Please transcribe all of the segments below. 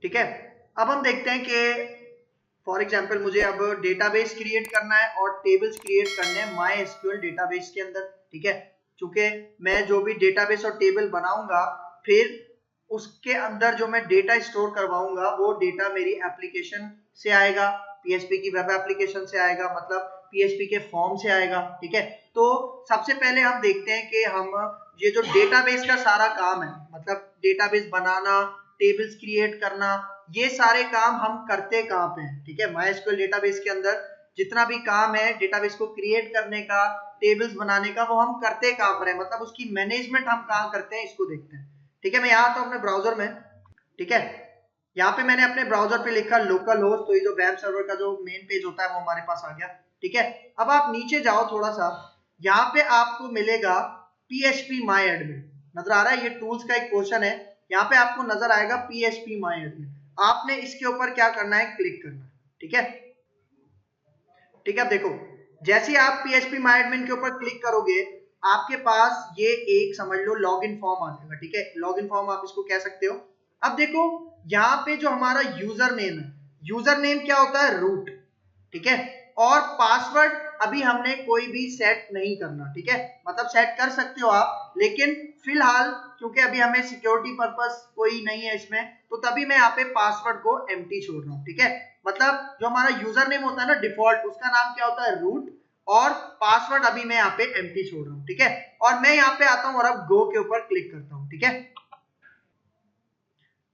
ठीक है। अब हम देखते हैं कि फॉर एग्जाम्पल मुझे अब डेटाबेस क्रिएट करना है और टेबल्स क्रिएट करने हैं माई एसक्यूएल डेटाबेस के अंदर। ठीक है, क्योंकि मैं जो भी डेटाबेस और टेबल बनाऊंगा फिर उसके अंदर जो मैं डेटा स्टोर करवाऊंगा वो डेटा मेरी एप्लीकेशन से आएगा, पीएचपी की वेब एप्लीकेशन से आएगा, मतलब पीएचपी के फॉर्म से आएगा। ठीक है, तो सबसे पहले हम देखते हैं कि हम ये जो डेटाबेस का सारा काम है, मतलब डेटाबेस बनाना, टेबल्स क्रिएट करना, ये सारे काम हम करते कहाँ पे हैं। ठीक है, माईएसक्यूएल डेटाबेस के अंदर जितना भी काम है डेटाबेस को क्रिएट करने का, टेबल्स बनाने का, वो हम करते कहाँ पर है, मतलब उसकी मैनेजमेंट हम कहाँ करते हैं, इसको देखते हैं। ठीक है, मैं यहाँ आता हूँ अपने ब्राउजर में। ठीक है, यहाँ पे मैंने अपने ब्राउजर पे लिखा लोकल होस्ट, तो ये जो वेब सर्वर का जो मेन पेज होता है वो हमारे पास आ गया। ठीक है, अब आप नीचे जाओ थोड़ा सा, यहाँ पे आपको मिलेगा PHP माई एडमिन, नजर आ रहा है, ये टूल्स का एक पोर्शन है, यहाँ पे आपको नजर आएगा PHP माई एडमिन। आपने इसके ऊपर क्या करना है, क्लिक करना है। ठीक है, ठीक है, अब देखो जैसे आप PHP माई एडमिन के ऊपर क्लिक करोगे आपके पास ये एक समझ लो लॉगिन फॉर्म आ जाएगा। ठीक है, लॉगिन फॉर्म आप इसको कह सकते हो। अब देखो यहाँ पे जो हमारा यूजर नेम है, यूजर नेम क्या होता है, रूट। ठीक है, और पासवर्ड अभी हमने कोई भी सेट नहीं करना। ठीक है, मतलब सेट कर सकते हो आप, लेकिन फिलहाल क्योंकि अभी हमें सिक्योरिटी पर्पस कोई नहीं है इसमें, तो तभी मैं यहाँ पे पासवर्ड को एम्प्टी छोड़ रहा हूँ। ठीक है, मतलब जो हमारा यूजर नेम होता है ना डिफॉल्ट, उसका नाम क्या होता है, रूट, और पासवर्ड अभी मैं यहाँ पे एम्प्टी छोड़ रहा हूँ। ठीक है, और मैं यहाँ पे आता हूँ और अब गो के ऊपर क्लिक करता हूँ। ठीक है,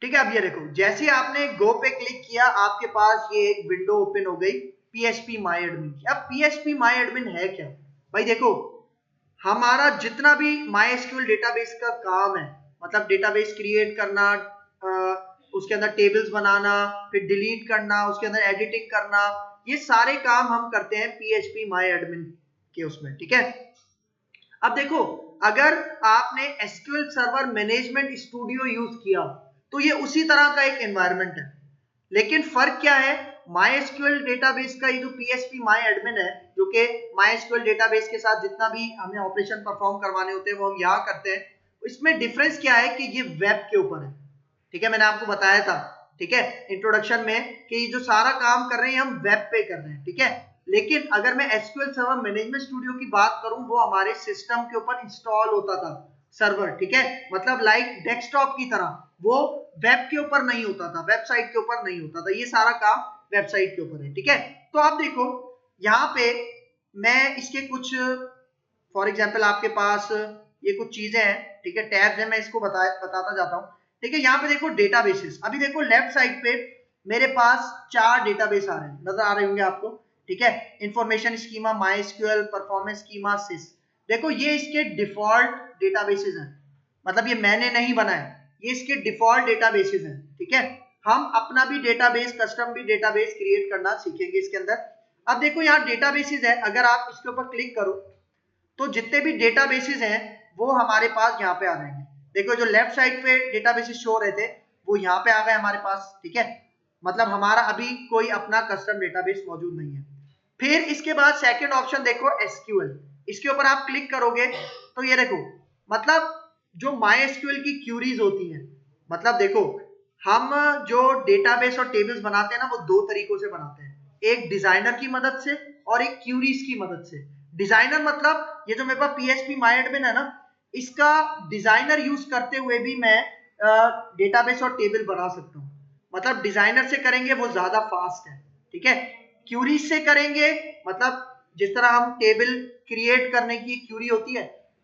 ठीक है, अब ये देखो जैसे आपने गो पे क्लिक किया आपके पास ये एक विंडो ओपन हो गई PHP माई एडमिन की। अब PHP माई एडमिन है क्या भाई, देखो हमारा जितना भी MySQL डेटाबेस का काम है, मतलब डेटाबेस क्रिएट करना, उसके अंदर टेबल्स बनाना, फिर डिलीट करना, उसके अंदर एडिटिंग करना, ये सारे काम हम करते हैं PHP माई एडमिन के उसमें। ठीक है, अब देखो अगर आपने SQL server management studio use किया तो ये उसी तरह का एक एनवायरनमेंट है, लेकिन फर्क क्या है, MySQL डेटाबेस का ये जो PHP माई एडमिन है, जो कि MySQL डेटाबेस के साथ जितना भी हमें ऑपरेशन परफॉर्म करवाने होते हैं वो हम यहाँ करते हैं, इसमें डिफरेंस क्या है कि ये वेब के ऊपर है। ठीक है, मैंने आपको बताया था, ठीक है, इंट्रोडक्शन में, कि ये जो सारा काम कर रहे हैं हम वेब पे कर रहे हैं। ठीक है, लेकिन अगर मैं SQL सर्वर मैनेजमेंट स्टूडियो की बात करूं वो हमारे सिस्टम के ऊपर इंस्टॉल होता था सर्वर। ठीक है, मतलब लाइक डेस्कटॉप की तरह, वो वेब के ऊपर नहीं होता था, वेबसाइट के ऊपर नहीं होता था, ये सारा काम वेबसाइट के ऊपर है। ठीक है, तो आप देखो यहाँ पे मैं इसके कुछ फॉर एग्जांपल आपके पास ये कुछ चीजें हैं। ठीक है, टैब्स है, मैं इसको बताता जाता हूँ। ठीक है, यहाँ पे देखो डेटाबेसेस, अभी देखो लेफ्ट साइड पे मेरे पास 4 डेटाबेस आ रहे हैं, नजर आ रहे होंगे आपको। ठीक है, information schema, MySQL, performance schema, sys. देखो ये इसके डिफॉल्ट डेटाबेसेस हैं, मतलब ये मैंने नहीं बनाया, ये इसके डिफॉल्ट डेटाबेसेस हैं। ठीक है, हम अपना भी डेटाबेस, कस्टम भी डेटाबेस क्रिएट करना सीखेंगे इसके अंदर। अब देखो यहाँ डेटाबेसेस है, अगर आप इसके ऊपर क्लिक करो तो जितने भी डेटाबेसेस हैं वो हमारे पास यहाँ पे आ जाएंगे। देखो जो लेफ्ट साइड पे डेटाबेसेस शो रहे थे वो यहाँ पे आ गए हमारे पास। ठीक है, मतलब हमारा अभी कोई अपना कस्टम डेटाबेस मौजूद नहीं है। फिर इसके बाद सेकंड ऑप्शन देखो SQL, इसके ऊपर आप क्लिक करोगे तो ये देखो, मतलब जो MySQL की क्यूरीज होती हैं, मतलब देखो हम जो डेटाबेस और टेबल्स बनाते हैं ना वो 2 तरीकों से बनाते हैं, एक डिजाइनर की मदद से और एक क्यूरीज की मदद से। डिजाइनर मतलब ये जो मेरे पास PHP माई एडमिन है ना, इसका डिजाइनर यूज करते हुए भी मैं डेटाबेस और टेबल बना सकता हूँ, मतलब डिजाइनर से करेंगे वो ज्यादा फास्ट है। ठीक है, क्यूरीज से करेंगे, मतलब जिस तरह हम टेबल क्रिएट करने की क्यूरी होती है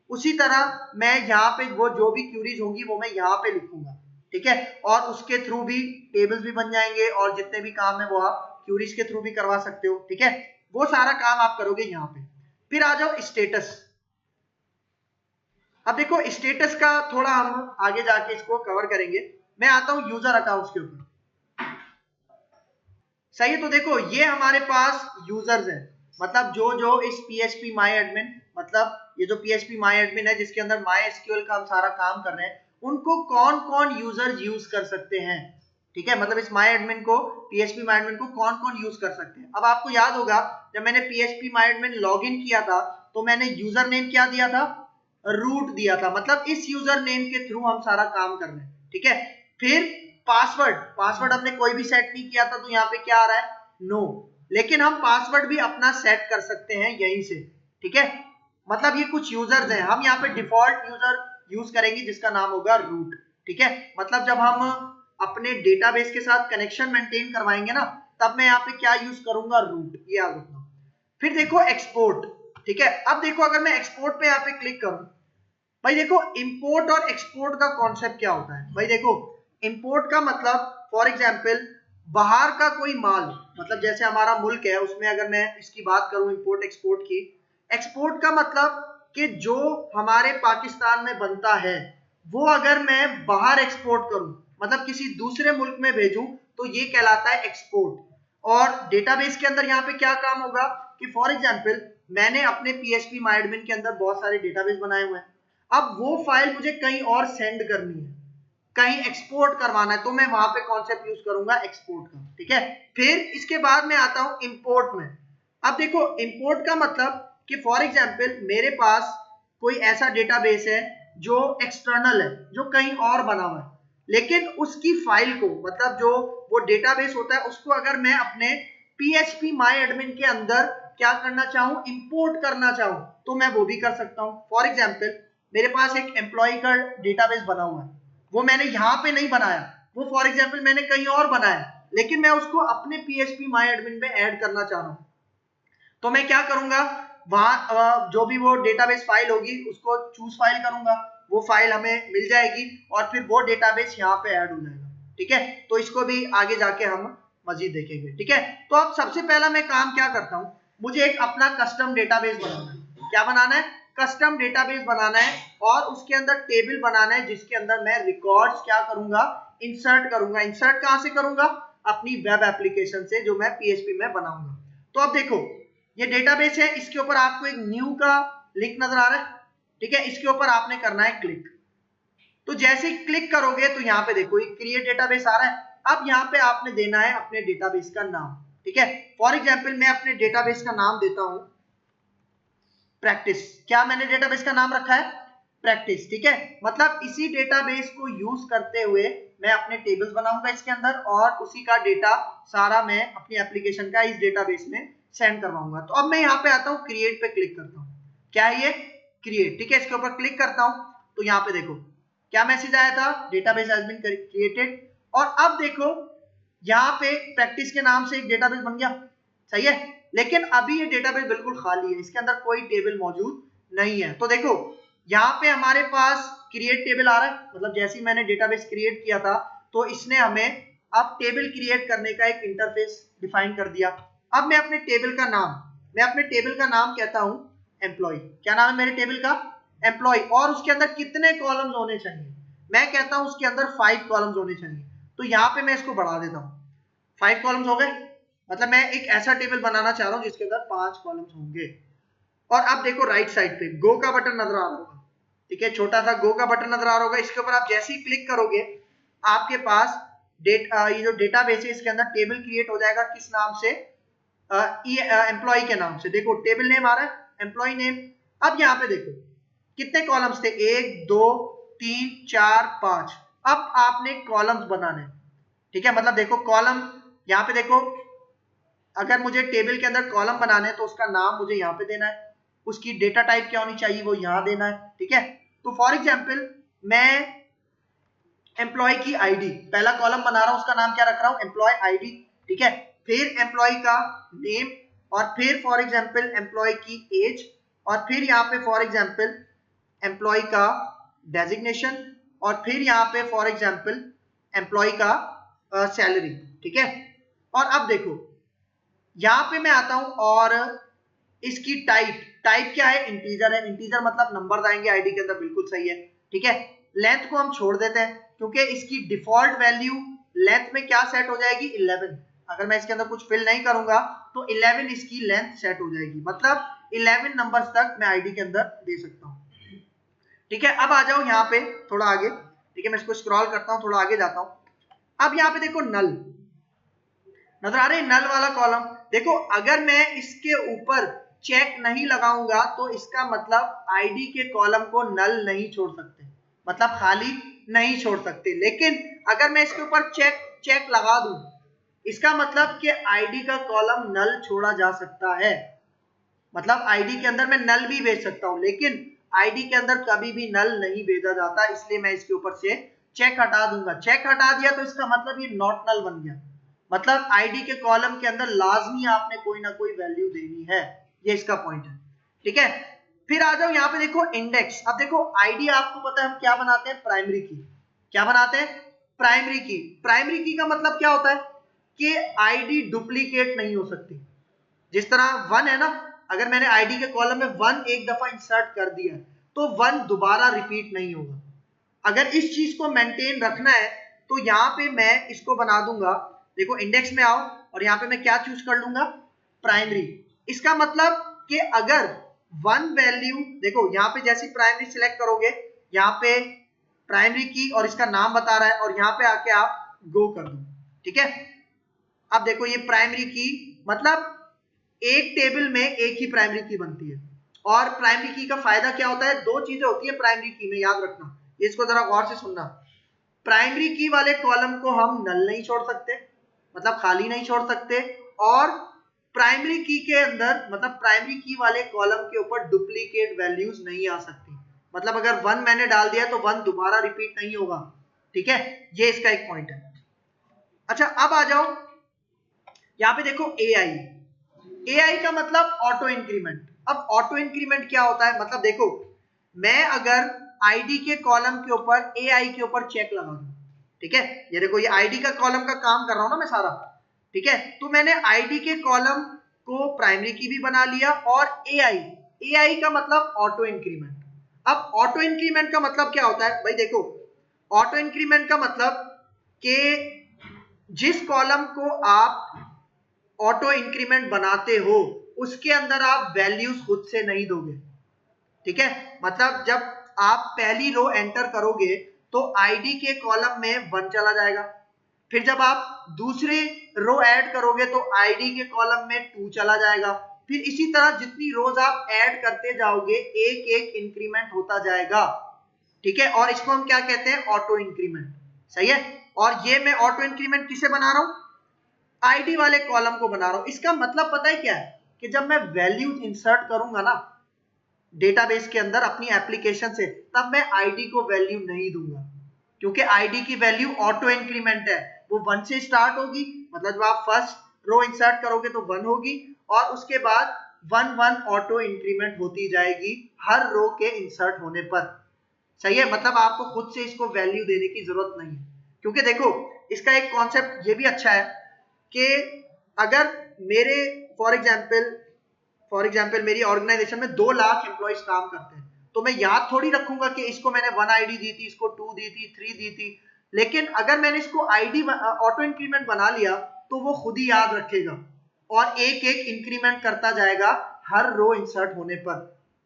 उसी तरह मैं यहाँ पे वो जो भी क्यूरीज होंगी वो मैं यहाँ पे लिखूंगा। ठीक है, और उसके थ्रू भी टेबल्स भी बन जाएंगे और जितने भी काम है वो आप क्यूरीज के थ्रू भी करवा सकते हो। ठीक है, वो सारा काम आप करोगे यहाँ पे। फिर आ जाओ स्टेटस। अब देखो स्टेटस का थोड़ा हम आगे जाके इसको कवर करेंगे। मैं आता हूं यूजर अकाउंट्स के ऊपर, सही है, तो देखो ये हमारे पास यूजर्स हैं, मतलब जो इस PHP माई एडमिन, मतलब ये जो PHP माई एडमिन है जिसके अंदर MySQL का हम सारा काम कर रहे हैं, उनको कौन कौन यूजर्स यूज कर सकते हैं। ठीक है, मतलब इस माई एडमिन को, PHP माई एडमिन को कौन कौन यूज कर सकते हैं। अब आपको याद होगा जब मैंने PHP my admin log in किया था तो मैंने यूजर नेम क्या दिया था, रूट दिया था, मतलब इस यूजर नेम के थ्रू हम सारा काम कर रहे हैं। ठीक है, फिर पासवर्ड हमने कोई भी सेट नहीं किया था, तो यहाँ पे क्या आ रहा है, नो। लेकिन हम पासवर्ड भी अपना सेट कर सकते हैं यहीं से, ठीक है। मतलब ये कुछ यूजर्स हैं, हम यहाँ पे डिफॉल्ट यूजर यूज करेंगे जिसका नाम होगा रूट, ठीक है। मतलब जब हम अपने डेटाबेस के साथ कनेक्शन मेंटेन करवाएंगे ना, तब मैं यहाँ पे क्या यूज करूंगा, रूट, ये याद रखना। फिर देखो एक्सपोर्ट, ठीक है। अब देखो अगर मैं एक्सपोर्ट पे यहाँ पे क्लिक करूं, भाई देखो इंपोर्ट और एक्सपोर्ट का कॉन्सेप्ट क्या होता है। भाई देखो इंपोर्ट का मतलब फॉर एग्जांपल बाहर का कोई माल, मतलब जैसे हमारा मुल्क है उसमें अगर मैं इसकी बात करूं इंपोर्ट एक्सपोर्ट की, एक्सपोर्ट का मतलब कि जो हमारे पाकिस्तान में बनता है वो अगर मैं बाहर एक्सपोर्ट करूं, मतलब किसी दूसरे मुल्क में भेजूं, तो ये कहलाता है एक्सपोर्ट। और डेटाबेस के अंदर यहाँ पे क्या काम होगा कि फॉर एग्जांपल मैंने अपने PHP MyAdmin के अंदर बहुत सारे डेटाबेस बनाए हुए हैं, अब वो फाइल मुझे कहीं और सेंड करनी है, कहीं एक्सपोर्ट करवाना है, तो मैं वहां पे कॉन्सेप्ट यूज करूंगा एक्सपोर्ट का, ठीक है। फिर इसके बाद में आता हूं इंपोर्ट में। अब देखो इंपोर्ट का मतलब कि फॉर एग्जांपल मेरे पास कोई ऐसा डेटाबेस है जो एक्सटर्नल है, जो कहीं और बना हुआ है, लेकिन उसकी फाइल को, मतलब जो वो डेटाबेस होता है उसको अगर मैं अपने PHP MyAdmin के अंदर क्या करना चाहूं, इंपोर्ट करना चाहूं, तो मैं वो भी कर सकता हूं। फॉर एग्जांपल मेरे पास एक एम्प्लॉय का डेटाबेस बना हुआ है, वो मैंने यहाँ पे नहीं बनाया, वो फॉर एग्जांपल मैंने कहीं और बनाया, लेकिन मैं उसको अपने PHP MyAdmin में ऐड करना चाह रहा हूं, तो मैं क्या करूंगा, वहां जो भी वो डेटाबेस फाइल होगी उसको चूज फाइल करूंगा, वो फाइल हमें मिल जाएगी और फिर वो डेटाबेस यहाँ पे ऐड हो जाएगा, ठीक है। तो इसको भी आगे जाके हम मजीद देखेंगे, ठीक है। तो अब सबसे पहला मैं काम क्या करता हूँ, मुझे एक अपना कस्टम डेटाबेस बनाना है। क्या बनाना है, कस्टम डेटाबेस बनाना है, और उसके अंदर टेबल बनाना है जिसके अंदर मैं रिकॉर्ड्स क्या करूंगा, इंसर्ट करूंगा। इंसर्ट कहां से करूंगा, अपनी वेब एप्लीकेशन से जो मैं PHP में बनाऊंगा। तो अब देखो ये डेटाबेस है, इसके ऊपर आपको एक न्यू का लिंक नजर आ रहा है, ठीक है। इसके ऊपर आपने करना है क्लिक, तो जैसे ही क्लिक करोगे तो यहाँ पे देखो एक क्रिएट डेटाबेस आ रहा है। अब यहाँ पे आपने देना है अपने डेटाबेस का नाम, ठीक है। फॉर एग्जांपल मैं अपने डेटाबेस का नाम देता हूं प्रैक्टिस। क्या मैंने डेटाबेस का नाम रखा है, प्रैक्टिस, ठीक है। मतलब इसी डेटाबेस को यूज करते हुए मैं अपने टेबल्स बनाऊंगा इसके अंदर, और उसी का डेटा सारा मैं अपनी एप्लीकेशन का इस डेटाबेस में सेंड करवाऊंगा। तो अब मैं यहाँ पे आता हूँ, क्रिएट पे क्लिक करता हूँ, क्या है ये, क्रिएट, ठीक है। इसके ऊपर क्लिक करता हूँ तो यहाँ पे देखो क्या मैसेज आया था, डेटाबेस हैज बीन क्रिएटेड। और अब देखो यहाँ पे प्रैक्टिस के नाम से एक डेटाबेस बन गया, सही है। लेकिन अभी ये डेटाबेस बिल्कुल खाली है, इसके अंदर कोई टेबल मौजूद नहीं है। तो देखो यहाँ पे हमारे पास क्रिएट टेबल आ रहा है, मतलब जैसे ही मैंने डेटाबेस क्रिएट किया था तो इसने हमें अब टेबल क्रिएट करने का एक इंटरफेस डिफाइन कर दिया। अब मैं अपने टेबल का नाम कहता हूं एम्प्लॉय। क्या नाम है मेरे टेबल का, एम्प्लॉय। और उसके अंदर कितने कॉलम्स होने चाहिए, मैं कहता हूं उसके अंदर 5 कॉलम्स होने चाहिए। तो यहाँ पे मैं इसको बढ़ा देता हूँ, 5 कॉलम्स हो गए, मतलब मैं एक ऐसा टेबल बनाना चाह रहा हूं जिसके अंदर 5 कॉलम्स होंगे। और अब देखो राइट साइड पे गो का बटन नजर आ रहा होगा, ठीक है, छोटा सा गो का बटन नजर आ रहा होगा। इसके ऊपर आप जैसे ही क्लिक करोगे आपके पास ये जो डेटाबेस है इसके अंदर टेबल क्रिएट हो जाएगा। किस नाम से, एम्प्लॉय के नाम से। देखो टेबल नेम आ रहा है एम्प्लॉय नेम। अब यहाँ पे देखो कितने कॉलम्स थे, 1 2 3 4 5। अब आपने कॉलम्स बनाने, ठीक है। मतलब देखो कॉलम यहाँ पे देखो, अगर मुझे टेबल के अंदर कॉलम बनाने हैं तो उसका नाम मुझे यहाँ पे देना है, उसकी डेटा टाइप क्या होनी चाहिए वो यहाँ देना है, ठीक है। तो फॉर एग्जाम्पल मैं एम्प्लॉय की आईडी, पहला कॉलम बना रहा हूं, उसका नाम क्या रख रहा हूं, एम्प्लॉय आईडी, ठीक है। फिर एम्प्लॉय का नेम, और फिर फॉर एग्जांपल एम्प्लॉय की एज, और फिर यहाँ पे फॉर एग्जांपल एम्प्लॉय का डेजिग्नेशन, और फिर यहाँ पे फॉर एग्जांपल एम्प्लॉय का सैलरी, ठीक है। और अब देखो यहाँ पे मैं आता हूं और इसकी टाइप क्या है, इंटीजर है। इंटीजर मतलब नंबर आएंगे आईडी के अंदर, बिल्कुल सही है, ठीक है। लेंथ को हम छोड़ देते हैं क्योंकि इसकी डिफॉल्ट वैल्यू लेंथ में क्या सेट हो जाएगी, 11। अगर मैं इसके अंदर कुछ फिल नहीं करूंगा तो 11 इसकी लेंथ सेट हो जाएगी, मतलब 11 नंबर्स तक मैं आईडी के अंदर दे सकता हूं, ठीक है। अब आ जाओ यहाँ पे थोड़ा आगे, ठीक है, मैं इसको स्क्रॉल करता हूँ, थोड़ा आगे जाता हूं। अब यहाँ पे देखो नल नजर आ रहे हैं, नल वाला कॉलम। देखो अगर मैं इसके ऊपर चेक नहीं लगाऊंगा तो इसका मतलब आईडी के कॉलम को नल नहीं छोड़ सकते, मतलब खाली नहीं छोड़ सकते। लेकिन अगर मैं इसके ऊपर चेक लगा दूं, इसका मतलब कि आईडी का कॉलम नल छोड़ा जा सकता है। मतलब आईडी के अंदर मैं नल भी भेज सकता हूं, लेकिन आईडी के अंदर कभी भी नल नहीं भेजा जाता, इसलिए मैं इसके ऊपर से चेक हटा दूंगा। चेक हटा दिया तो इसका मतलब ये नॉट नल बन गया। मतलब आईडी के कॉलम के अंदर लाजमी आपने कोई ना कोई वैल्यू देनी है, ये इसका पॉइंट है। ठीक है, फिर आ जाओ यहाँ पे देखो इंडेक्स। अब देखो आईडी आपको पता है हम क्या बनाते हैं, प्राइमरी की। क्या बनाते हैं, प्राइमरी की। प्राइमरी की का मतलब क्या होता है कि आईडी डुप्लीकेट नहीं हो सकती। जिस तरह 1 है ना, अगर मैंने आईडी के कॉलम में 1 एक दफा इंसर्ट कर दिया तो 1 दोबारा रिपीट नहीं होगा। अगर इस चीज को मेंटेन रखना है तो यहाँ पे मैं इसको बना दूंगा, देखो इंडेक्स में आओ और यहाँ पे मैं क्या चूज कर लूंगा, प्राइमरी। इसका मतलब कि अगर 1 वैल्यू, देखो यहाँ पे जैसी प्राइमरी सिलेक्ट करोगे, यहाँ पे प्राइमरी की और इसका नाम बता रहा है, और यहाँ पे आके आप गो कर दो। ठीक है, अब देखो ये प्राइमरी की, मतलब एक टेबल में एक ही प्राइमरी की बनती है। और प्राइमरी की का फायदा क्या होता है, दो चीजें होती है प्राइमरी की में, याद रखना, इसको जरा गौर से सुनना। प्राइमरी की वाले कॉलम को हम नल नहीं छोड़ सकते, मतलब खाली नहीं छोड़ सकते, और प्राइमरी की के अंदर, मतलब प्राइमरी की वाले कॉलम के ऊपर डुप्लीकेट वैल्यूज नहीं आ सकती। मतलब अगर 1 मैंने डाल दिया तो 1 दोबारा रिपीट नहीं होगा। ठीक है, ये इसका एक पॉइंट है। अच्छा, अब आ जाओ यहाँ पे देखो एआई। एआई का मतलब ऑटो इंक्रीमेंट। अब ऑटो इंक्रीमेंट क्या होता है, मतलब देखो मैं अगर आईडी के कॉलम के ऊपर एआई के ऊपर चेक लगा दूं, ठीक है, ये देखो ये आईडी का कॉलम का काम कर रहा हूं ना मैं सारा। ठीक है, तो मैंने आईडी के कॉलम को प्राइमरी की भी बना लिया, और एआई का मतलब ऑटो इंक्रीमेंट। अब ऑटो इंक्रीमेंट का मतलब क्या होता है भाई, देखो ऑटो इंक्रीमेंट का मतलब कि जिस कॉलम को आप ऑटो इंक्रीमेंट बनाते हो उसके अंदर आप वैल्यूज खुद से नहीं दोगे। ठीक है, मतलब जब आप पहली रो एंटर करोगे तो आईडी के कॉलम में 1 चला जाएगा, फिर जब आप दूसरी रो ऐड करोगे तो आईडी के कॉलम में 2 चला जाएगा, फिर इसी तरह जितनी रोज आप ऐड करते जाओगे एक एक इंक्रीमेंट होता जाएगा। ठीक है, और इसको हम क्या कहते हैं, ऑटो इंक्रीमेंट। सही है, और ये मैं ऑटो इंक्रीमेंट किसे बना रहा हूं, आईडी वाले कॉलम को बना रहा हूं। इसका मतलब पता है क्या है, कि जब मैं वैल्यूज इंसर्ट करूंगा ना डेटाबेस के अंदर अपनी एप्लीकेशन से, तब मैं आईडी को वैल्यू नहीं दूंगा, क्योंकि आईडी की वैल्यू ऑटो इंक्रीमेंट है, वो 1 से स्टार्ट होगी। मतलब जब आप फर्स्ट रो इंसर्ट करोगे तो 1 होगी, और उसके बाद 1 1 ऑटो इंक्रीमेंट होती जाएगी हर रो के इंसर्ट होने पर। सही है, मतलब आपको खुद से इसको वैल्यू देने की जरूरत नहीं है, क्योंकि देखो इसका एक कॉन्सेप्ट ये भी अच्छा है कि अगर मेरे फॉर एग्जाम्पल मेरी ऑर्गेनाइजेशन में 2 लाख एम्प्लॉइज काम करते हैं, तो मैं याद थोड़ी रखूंगा कि इसको मैंने 1 आईडी दी थी, इसको 2 दी थी, 3 दी थी। लेकिन अगर मैंने इसको आईडी ऑटो इंक्रीमेंट बना लिया तो वो खुद ही याद रखेगा और एक एक इंक्रीमेंट करता जाएगा हर रो इंसर्ट होने पर।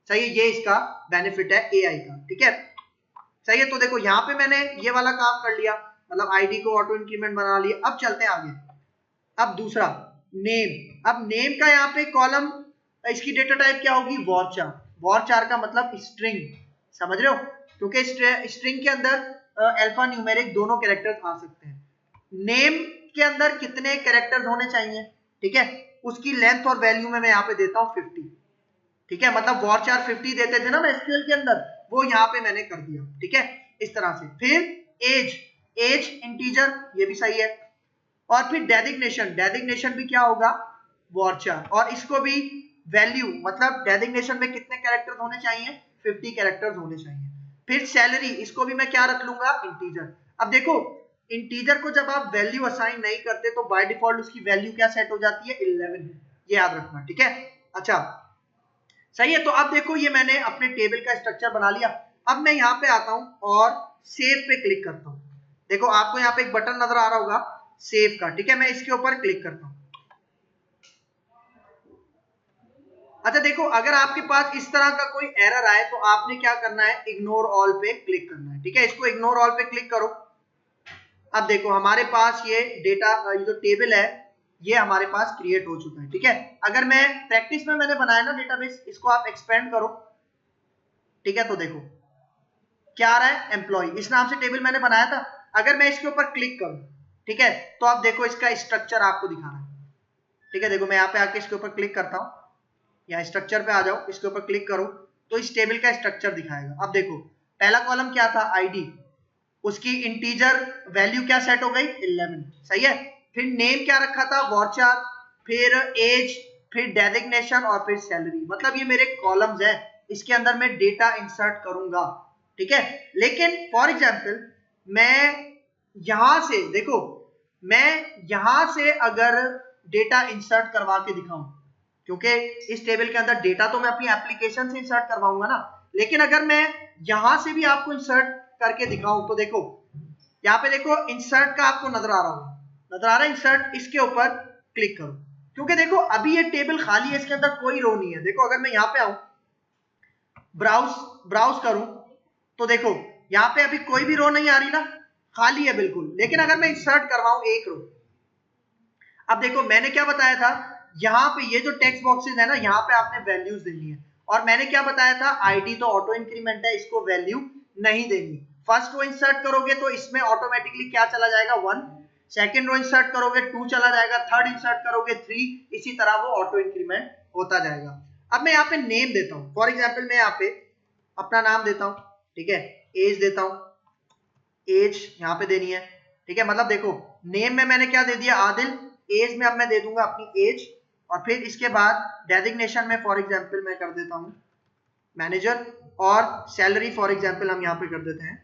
सही है, ये इसका बेनिफिट है एआई का। ठीक है, सही है, तो देखो यहाँ पे मैंने ये वाला काम कर लिया, मतलब आईडी को ऑटो इंक्रीमेंट बना लिया। अब चलते हैं आगे। अब दूसरा नेम। अब नेम का यहाँ पे कॉलम, इसकी डेटा टाइप क्या होगी, वॉरचार। वॉरचार का मतलब स्ट्रिंग, समझ रहे हो, क्योंकि स्ट्रिंग के अंदर अल्फा न्यूमेरिक दोनों कैरेक्टर्स आ सकते हैं। नेम के अंदर कितने कैरेक्टर्स होने चाहिए, ठीक है, उसकी लेंथ और वैल्यू में मैं यहाँ पे देता हूँ 50। ठीक है, मतलब वॉरचार 50 देते थे ना मैं एसक्यूएल के अंदर, वो यहाँ पे मैंने कर दिया। ठीक है, इस तरह से। फिर एज इंटीजर, ये भी सही है। और फिर डेजिग्नेशन भी क्या होगा, वॉरचार, और इसको भी वैल्यू, मतलब डेजिग्नेशन में कितने कैरेक्टर्स होने चाहिए, 50 कैरेक्टर्स होने चाहिए। फिर सैलरी, इसको भी मैं क्या रख लूंगा, इंटीजर। अब देखो इंटीजर को जब आप वैल्यू असाइन नहीं करते तो बाय डिफॉल्ट उसकी वैल्यू क्या सेट हो जाती है, 11, ये याद रखना। ठीक है, अच्छा सही है, तो अब देखो ये मैंने अपने टेबल का स्ट्रक्चर बना लिया। अब मैं यहाँ पे आता हूं और सेव पे क्लिक करता हूं। देखो आपको यहाँ पे एक बटन नजर आ रहा होगा सेव का। ठीक है, मैं इसके ऊपर क्लिक करता हूं। अच्छा देखो, अगर आपके पास इस तरह का कोई एरर आए तो आपने क्या करना है, इग्नोर ऑल पे क्लिक करना है। ठीक है, इसको इग्नोर ऑल पे क्लिक करो। अब देखो हमारे पास ये डेटा, ये जो टेबल है ये हमारे पास क्रिएट हो चुका है। ठीक है, अगर मैं प्रैक्टिस में मैंने बनाया ना डेटाबेस, इसको आप एक्सपेंड करो। ठीक है, तो देखो क्या आ रहा है, एम्प्लॉय, इस नाम से टेबल मैंने बनाया था। अगर मैं इसके ऊपर क्लिक करूं, ठीक है, तो आप देखो इसका स्ट्रक्चर आपको दिखाना है, ठीक है। देखो मैं यहाँ पे आके इसके ऊपर क्लिक करता हूँ, यहाँ स्ट्रक्चर पे आ जाओ, इसके ऊपर क्लिक करो तो इस टेबल का स्ट्रक्चर दिखाएगा। अब देखो पहला कॉलम क्या था, आईडी, उसकी इंटीजर वैल्यू क्या सेट हो गई 11, सही है। फिर नेम क्या रखा था, वॉचर, फिर एज, फिर डेजिग्नेशन और फिर सैलरी। मतलब ये मेरे कॉलम्स है, इसके अंदर मैं डेटा इंसर्ट करूंगा, ठीक है। लेकिन फॉर एग्जांपल मैं यहां से, देखो मैं यहां से अगर डेटा इंसर्ट करवा के दिखाऊं, क्योंकि इस टेबल के अंदर डेटा तो मैं अपनी एप्लीकेशन से इंसर्ट करवाऊंगा ना, लेकिन अगर मैं यहां से भी आपको इंसर्ट करके दिखाऊं तो देखो यहाँ पे देखो इंसर्ट का आपको नजर आ रहा होगा, नजर आ रहा है इंसर्ट, इसके ऊपर क्लिक करो, क्योंकि देखो अभी ये टेबल खाली है, इसके अंदर कोई रो नहीं है। देखो अगर मैं यहाँ पे आऊं, ब्राउज करूं तो देखो यहाँ पे अभी कोई भी रो नहीं आ रही ना, खाली है बिल्कुल। लेकिन अगर मैं इंसर्ट करवाऊं एक रो, अब देखो मैंने क्या बताया था, यहाँ पे ये जो टेक्स्ट बॉक्सेस है ना, यहाँ पे आपने वैल्यूज देनी है, और मैंने क्या बताया था, आईडी तो ऑटो इंक्रीमेंट है, इसको वैल्यू नहीं देनी। फर्स्ट रो इंसर्ट करोगे तो इसमें ऑटोमेटिकली क्या चला जाएगा 1, सेकंड रो इंसर्ट करोगे 2 चला जाएगा, थर्ड इंसर्ट करोगे 3, इसी तरह वो ऑटो इंक्रीमेंट होता जाएगा। अब मैं यहाँ पे नेम देता हूँ, फॉर एग्जाम्पल मैं यहाँ पे अपना नाम देता हूँ, ठीक है, एज देता हूँ, एज यहाँ पे देनी है, ठीक है। मतलब देखो नेम में मैंने क्या दे दिया, आदिल, एज में अब मैं दे दूंगा अपनी एज, और फिर इसके बाद डेजिग्नेशन में फॉर एग्जांपल मैं कर देता हूं मैनेजर, और सैलरी फॉर एग्जांपल हम यहाँ पे कर देते हैं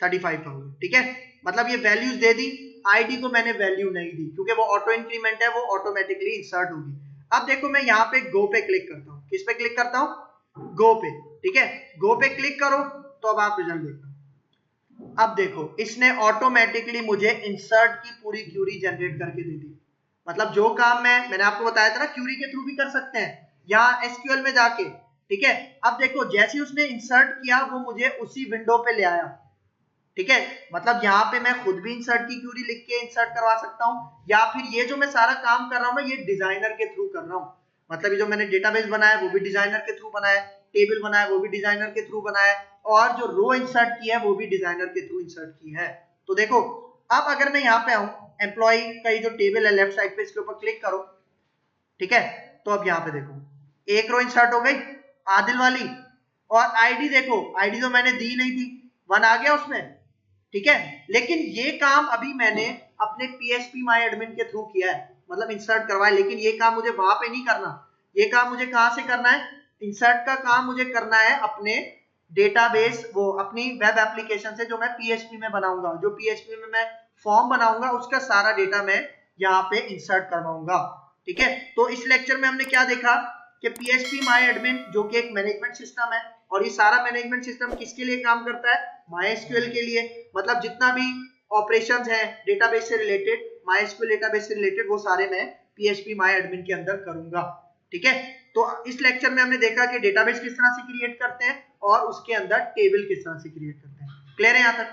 35,000, ठीक है। मतलब ये वैल्यूज दे दी, आईडी को मैंने वैल्यू नहीं दी क्योंकि वो ऑटो इंक्रीमेंट है, वो ऑटोमेटिकली इंसर्ट होगी। अब देखो मैं यहाँ पे गो पे क्लिक करता हूँ, किस पे क्लिक करता हूँ, गो पे, ठीक है। गो पे क्लिक करो तो अब आप रिजल्ट देखो, अब देखो इसने ऑटोमेटिकली मुझे इंसर्ट की पूरी क्यूरी जनरेट करके दे दी। मतलब जो काम मैंने आपको बताया था ना, क्यूरी के थ्रू भी कर सकते हैं, यहाँ एसक्यूएल में जाके, ठीक है। अब देखो जैसे उसने इंसर्ट किया वो मुझे उसी विंडो पे ले आया, ठीक है। मतलब यहाँ पे मैं खुद भी इंसर्ट की क्यूरी लिख के इंसर्ट करवा सकता हूँ, या फिर ये जो मैं सारा काम कर रहा हूँ ना, ये डिजाइनर के थ्रू कर रहा हूँ। मतलब ये जो मैंने डेटाबेस बनाया वो भी डिजाइनर के थ्रू बनाया, टेबल बनाया वो भी डिजाइनर के थ्रू बनाया, और जो रो इंसर्ट की है वो भी डिजाइनर के थ्रू इंसर्ट की है। तो देखो अब अगर मैं यहाँ पे आऊं, एम्प्लॉय का ये जो टेबल है लेफ्ट साइड पे, इसके ऊपर क्लिक करो, ठीक है। तो अब यहाँ पे देखो एक रो इंसर्ट हो गई आदिल वाली, और आईडी देखो, आईडी तो मैंने दी नहीं थी, 1 आ गया उसमें, ठीक है। लेकिन ये काम अभी मैंने अपने PHP माई एडमिन के थ्रू किया है, मतलब इंसर्ट करवाया, लेकिन ये काम मुझे वहां पे नहीं करना, ये काम मुझे कहां से करना है, इंसर्ट का काम मुझे करना है अपने डेटाबेस, वो अपनी वेब एप्लीकेशन से जो मैं PHP में बनाऊंगा, जो PHP में मैं फॉर्म बनाऊंगा उसका सारा डेटा मैं यहाँ पे इंसर्ट करवाऊंगा, ठीक है। तो इस लेक्चर में हमने क्या देखा कि PHP माई एडमिन जो कि एक मैनेजमेंट सिस्टम है, और ये सारा मैनेजमेंट सिस्टम किसके लिए काम करता है, MySQL के लिए। मतलब जितना भी ऑपरेशंस है डेटाबेस से रिलेटेड, MySQL डेटाबेस से रिलेटेड, वो सारे मैं PHP माई एडमिन के अंदर करूंगा, ठीक है। तो इस लेक्चर में हमने देखा कि डेटाबेस किस तरह से क्रिएट करते हैं और उसके अंदर टेबल किस तरह से क्रिएट करते हैं। क्लियर है यहाँ तक?